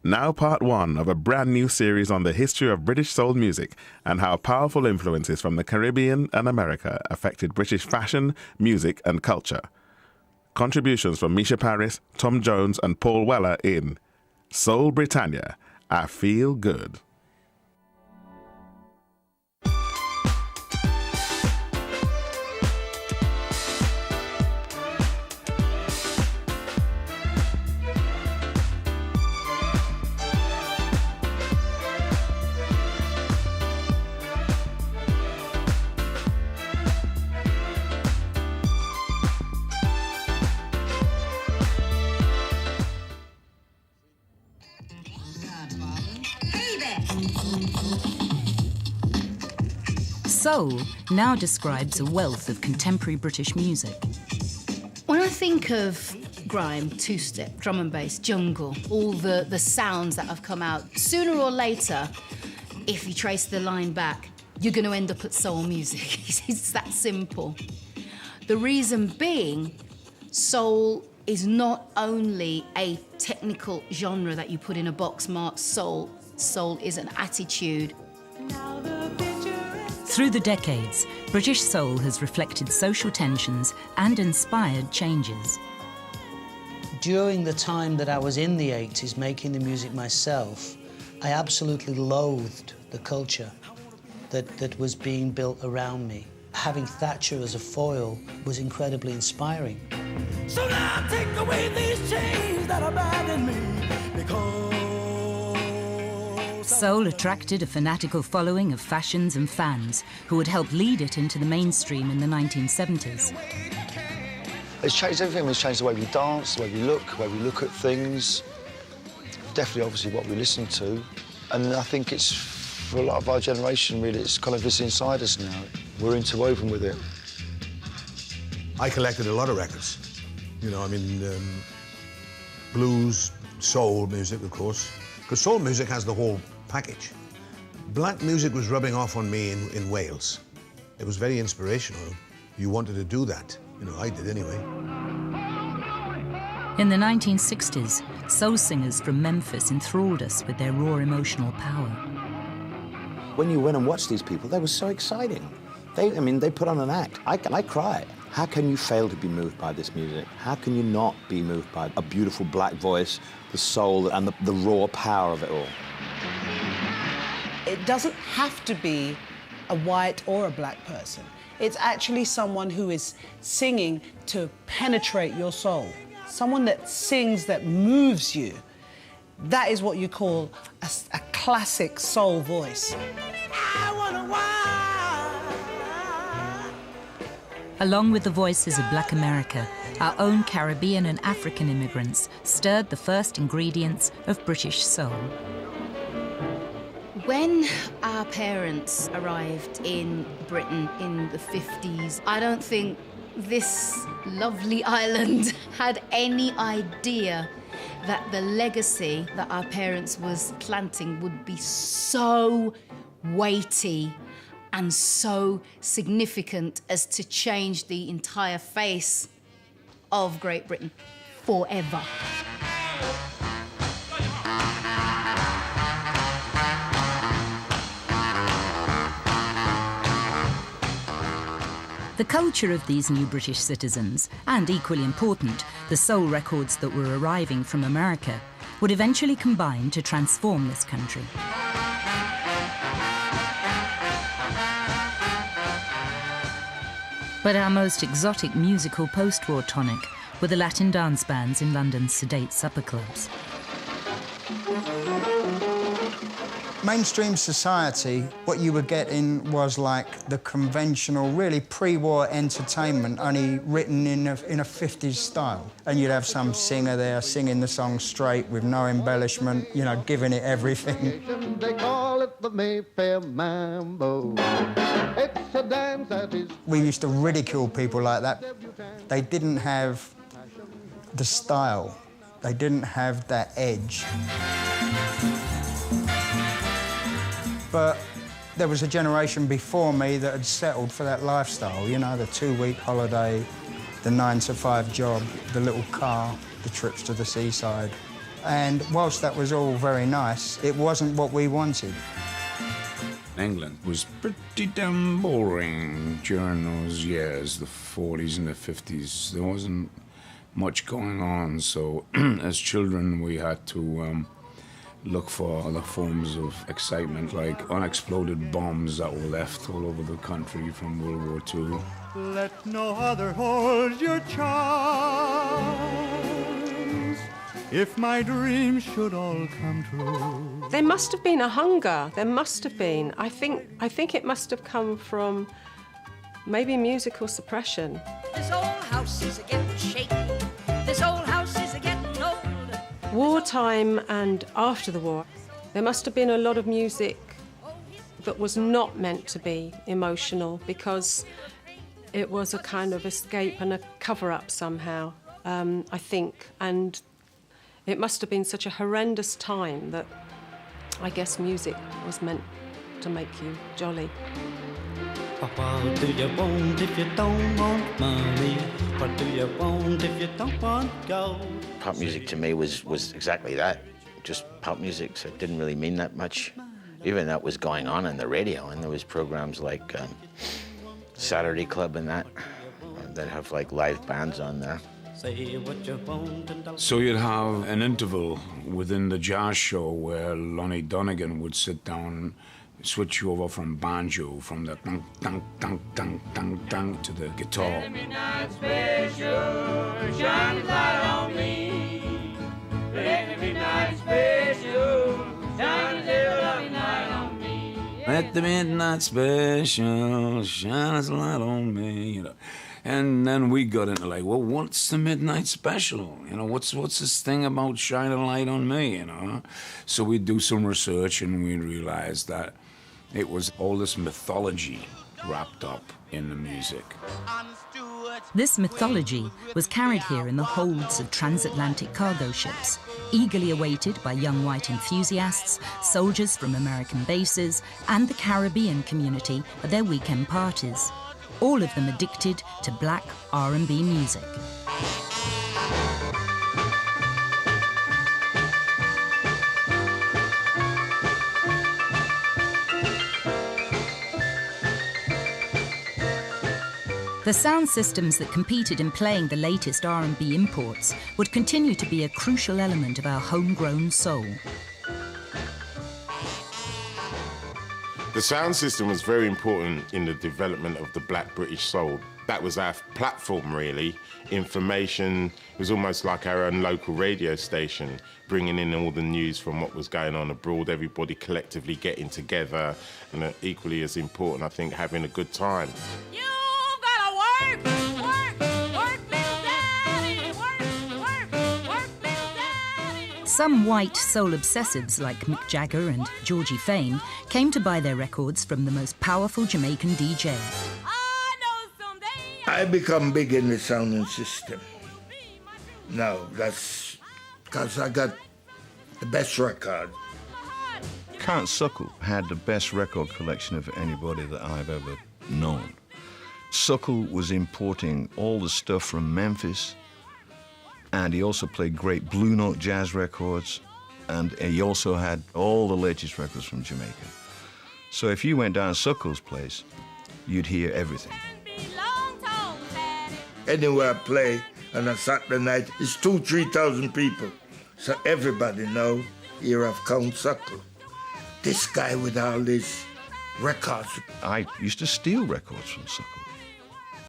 Now part one of a brand new series on the history of British soul music and how powerful influences from the Caribbean and America affected British fashion, music and culture. Contributions from Misha Paris, Tom Jones and Paul Weller in Soul Britannia, I Feel Good. Soul now describes a wealth of contemporary British music. When I think of grime, two-step, drum and bass, jungle, all the sounds that have come out, sooner or later, if you trace the line back, you're going to end up at soul music. It's that simple. The reason being, soul is not only a technical genre that you put in a box marked soul. Soul is an attitude. Through the decades, British soul has reflected social tensions and inspired changes. During the time that I was in the 80s making the music myself, I absolutely loathed the culture that was being built around me. Having Thatcher as a foil was incredibly inspiring. So now take away these chains that are binding me, because soul attracted a fanatical following of fashions and fans who would help lead it into the mainstream in the 1970s. It's changed everything. It's changed the way we dance, the way we look at things. Definitely, obviously, what we listen to. And I think it's, for a lot of our generation, really, it's kind of inside us now. We're interwoven with it. I collected a lot of records. You know, I mean, blues, soul music, of course. Because soul music has the whole package. Black music was rubbing off on me in Wales. It was very inspirational. You wanted to do that. You know, I did anyway. In the 1960s, soul singers from Memphis enthralled us with their raw emotional power. When you went and watched these people, they were so exciting. They put on an act. I cry. How can you fail to be moved by this music? How can you not be moved by a beautiful black voice, the soul and the raw power of it all? It doesn't have to be a white or a black person. It's actually someone who is singing to penetrate your soul. Someone that sings that moves you. That is what you call a classic soul voice. I wanna why. Along with the voices of Black America, our own Caribbean and African immigrants stirred the first ingredients of British soul. When our parents arrived in Britain in the 50s, I don't think this lovely island had any idea that the legacy that our parents was planting would be so weighty and so significant as to change the entire face of Great Britain forever. The culture of these new British citizens, and equally important, the soul records that were arriving from America, would eventually combine to transform this country. But our most exotic musical post-war tonic were the Latin dance bands in London's sedate supper clubs. Mainstream society, what you were getting was like the conventional, really pre-war entertainment, only written in a 50s style. And you'd have some singer there singing the song straight with no embellishment, you know, giving it everything. They call it the Mayfair Mambo. It's a dance that is... We used to ridicule people like that. They didn't have the style. They didn't have that edge. But there was a generation before me that had settled for that lifestyle, you know, the 2-week holiday, the 9-to-5 job, the little car, the trips to the seaside. And whilst that was all very nice, it wasn't what we wanted. England was pretty damn boring during those years, the 40s and the 50s. There wasn't much going on, so as children we had to look for other forms of excitement, like unexploded bombs that were left all over the country from World War II. Let no other hold your charms. If my dreams should all come true. There must have been a hunger. There must have been. I think it must have come from maybe musical suppression. This old house is a-getting shaky. This old house is a-getting old. Wartime and after the war, there must have been a lot of music that was not meant to be emotional because it was a kind of escape and a cover-up somehow, I think. And it must have been such a horrendous time that I guess music was meant to make you jolly. What do you want if you don't want money? What do you want if you don't want gold? Pop music to me was exactly that, just pop music, so it didn't really mean that much. Even that was going on the radio, and there was programs like Saturday Club and that have like live bands on there. So you'd have an interval within the jazz show where Lonnie Donegan would sit down, switch you over from banjo, from the dang, dang, dang, dang, dang, dang to the guitar. Let the midnight special shine its light on me, you know. And then we got into like, well, what's the midnight special? You know, what's this thing about shine a light on me, you know? So we'd do some research and we realized that it was all this mythology wrapped up in the music. This mythology was carried here in the holds of transatlantic cargo ships, eagerly awaited by young white enthusiasts, soldiers from American bases, and the Caribbean community at their weekend parties. All of them addicted to black R&B music. The sound systems that competed in playing the latest R&B imports would continue to be a crucial element of our homegrown soul. The sound system was very important in the development of the black British soul. That was our platform, really. Information was almost like our own local radio station, bringing in all the news from what was going on abroad, everybody collectively getting together, and equally as important, I think, having a good time. Some white soul obsessives like Mick Jagger and Georgie Fame came to buy their records from the most powerful Jamaican DJ. I become big in the sounding system. No, that's because I got the best record. Count Suckle had the best record collection of anybody that I've ever known. Suckle was importing all the stuff from Memphis, and he also played great Blue Note jazz records, and he also had all the latest records from Jamaica. So if you went down Suckle's place, you'd hear everything. Anywhere I play on a Saturday night, it's 2,000-3,000 people. So everybody know, here I've Count Suckle. This guy with all these records. I used to steal records from Suckle.